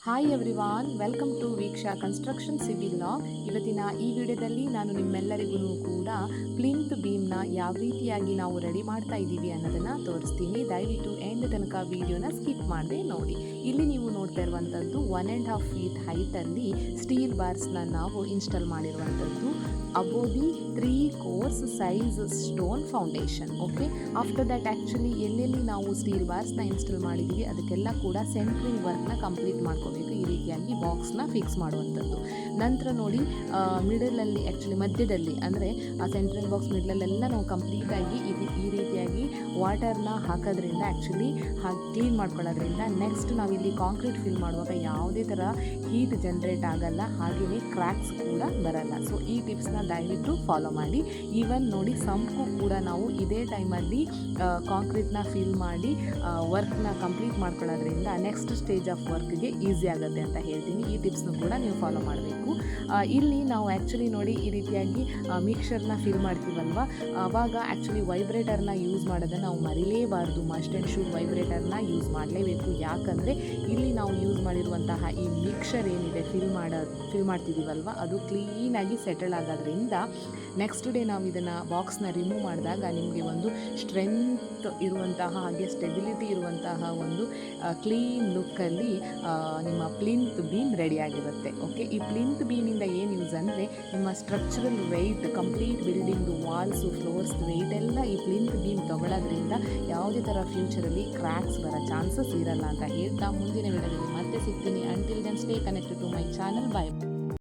Hi everyone, welcome to Veeksha Construction Civil Log. ಇವತ್ತಿನ ಈ ವಿಡಿಯೋದಲ್ಲಿ ನಾನು ನಿಮ್ಮೆಲ್ಲರಿಗೂ ಕೂಡ ಪ್ಲಿಂತ್ ಬೀಮ್ನ ಯಾವ ರೀತಿಯಾಗಿ ನಾವು ರೆಡಿ ಮಾಡ್ತಾ ಇದ್ದೀವಿ ಅನ್ನೋದನ್ನು ತೋರಿಸ್ತೀನಿ. ದಯವಿಟ್ಟು ಎಂಡ್ ತನಕ ವಿಡಿಯೋನ ಸ್ಕಿಪ್ ಮಾಡದೆ ನೋಡಿ. ಇಲ್ಲಿ ನೀವು ನೋಡ್ತಾ ಇರುವಂಥದ್ದು 1.5 feet ಹೈಟಲ್ಲಿ ಸ್ಟೀಲ್ ಬಾರ್ಸ್ನ ನಾವು ಇನ್ಸ್ಟಾಲ್ ಮಾಡಿರುವಂಥದ್ದು ಅಬೋದಿ 3 course size stone foundation. Okay, after that actually ಎಲ್ಲೆಲ್ಲಿ ನಾವು ಸ್ಟೀಲ್ ಬಾರ್ಸ್ನ ಇನ್ಸ್ಟಾಲ್ ಮಾಡಿದ್ದೀವಿ ಅದಕ್ಕೆಲ್ಲ ಕೂಡ ಸೆಂಟ್ರಿಂಗ್ ವರ್ಕ್ನ ಕಂಪ್ಲೀಟ್ ಮಾಡ್ಕೋಬೇಕು. ಈ ರೀತಿಯಾಗಿ ಬಾಕ್ಸ್ನ ಫಿಕ್ಸ್ ಮಾಡುವಂಥದ್ದು. ನಂತರ ನೋಡಿ ಮಿಡಲಲ್ಲಿ ಆ್ಯಕ್ಚುಲಿ ಮಧ್ಯದಲ್ಲಿ ಅಂದರೆ ಆ ಸೆಂಟ್ರಿಂಗ್ ಬಾಕ್ಸ್ ಮಿಡಲಲ್ಲೆಲ್ಲ ನಾವು ಕಂಪ್ಲೀಟಾಗಿ ಈ ರೀತಿಯಾಗಿ ವಾಟರ್ನ ಹಾಕೋದ್ರಿಂದ ಆ್ಯಕ್ಚುಲಿ ಕ್ಲೀನ್ ಮಾಡ್ಕೊಳ್ಳೋದ್ರಿಂದ ನೆಕ್ಸ್ಟ್ ನಾವಿಲ್ಲಿ ಕಾಂಕ್ರೀಟ್ ಫಿಲ್ ಮಾಡುವಾಗ ಯಾವುದೇ ಥರ ಹೀಟ್ ಜನ್ರೇಟ್ ಆಗಲ್ಲ, ಹಾಗೆಯೇ ಕ್ರ್ಯಾಕ್ಸ್ ಕೂಡ ಬರಲ್ಲ. ಸೊ ಈ ಟಿಪ್ಸ್ನ ದಯವಿಟ್ಟು ಫಾಲೋ ಮಾಡಿ. ಈವನ್ ನೋಡಿ ಸಂಪು ಕೂಡ ನಾವು ಇದೇ ಟೈಮಲ್ಲಿ ಕಾಂಕ್ರೀಟ್ನ ಫಿಲ್ ಮಾಡಿ ವರ್ಕ್ನ ಕಂಪ್ಲೀಟ್ ಮಾಡ್ಕೊಳ್ಳೋದ್ರಿಂದ ನೆಕ್ಸ್ಟ್ ಸ್ಟೇಜ್ ಆಫ್ ವರ್ಕ್ಗೆ ಈಸಿ ಆಗುತ್ತೆ ಅಂತ ಹೇಳ್ತೀನಿ. ಈ ಟಿಪ್ಸ್ನು ಕೂಡ ನೀವು ಫಾಲೋ ಮಾಡಬೇಕು. ಇಲ್ಲಿ ನಾವು ಆ್ಯಕ್ಚುಲಿ ನೋಡಿ ಈ ರೀತಿಯಾಗಿ ಮಿಕ್ಸರ್ನ ಫಿಲ್ ಮಾಡ್ತೀವಲ್ವ, ಆವಾಗ ಆ್ಯಕ್ಚುಲಿ ವೈಬ್ರೇಟರ್ನ ಯೂಸ್ ಮಾಡೋದನ್ನು ನಾವು ಮರಿಲೇಬಾರ್ದು. ಮಸ್ಟ್ ಆ್ಯಂಡ್ ಶುಡ್ ವೈಬ್ರೇಟರ್ನ ಯೂಸ್ ಮಾಡಲೇಬೇಕು. ಯಾಕಂದರೆ ಇಲ್ಲಿ ನಾವು ಯೂಸ್ ಮಾಡಿರುವಂತಹ ಈ ಮಿಕ್ಸರ್ ಏನಿದೆ ಫಿಲ್ ಮಾಡ್ತಿದ್ದೀವಲ್ವ, ಅದು ಕ್ಲೀನಾಗಿ ಸೆಟಲ್ ಆಗೋದ್ರಿಂದ ನೆಕ್ಸ್ಟ್ ಡೇ ನಾವು ಇದನ್ನು ಬಾಕ್ಸ್ನ ರಿಮೂವ್ ಮಾಡಿದಾಗ ನಿಮಗೆ ಒಂದು ಸ್ಟ್ರೆಂತ್ ಇರುವಂತಹ ಹಾಗೆ ಸ್ಟೆಬಿಲಿಟಿ ಇರುವಂತಹ ಒಂದು ಕ್ಲೀನ್ ಲುಕ್ಕಲ್ಲಿ ನಿಮ್ಮ ಪ್ಲಿಂತ್ ಬೀಮ್ ರೆಡಿಯಾಗಿರುತ್ತೆ. ಓಕೆ, ಈ ಪ್ಲಿಂತ್ ಬೀಮಿಂದ ಏನು ಯೂಸ್ ಅಂದರೆ ನಿಮ್ಮ ಸ್ಟ್ರಕ್ಚರಲ್ ವೆಯ್ಟ್, ಕಂಪ್ಲೀಟ್ ಬಿಲ್ಡಿಂಗ್ದು ವಾಲ್ಸು ಫ್ಲೋರ್ಸ್ ವೆಯ್ಟ್ ಎಲ್ಲ ಈ ಪ್ಲಿಂತ್ ಬೀಮ್ ತೊಗೊಳೋದ್ರಿಂದ ಯಾವುದೇ ಥರ ಫ್ಯೂಚರಲ್ಲಿ ಕ್ರ್ಯಾಕ್ಸ್ ಬರೋ ಚಾನ್ಸಸ್ ಇರಲ್ಲ ಅಂತ ಹೇಳ್ತಾ ಮುಂದಿನ ವಿಡಿಯೋದಲ್ಲಿ ಮತ್ತೆ ಸಿಗ್ತೀನಿ. Until then stay connected to my channel. By.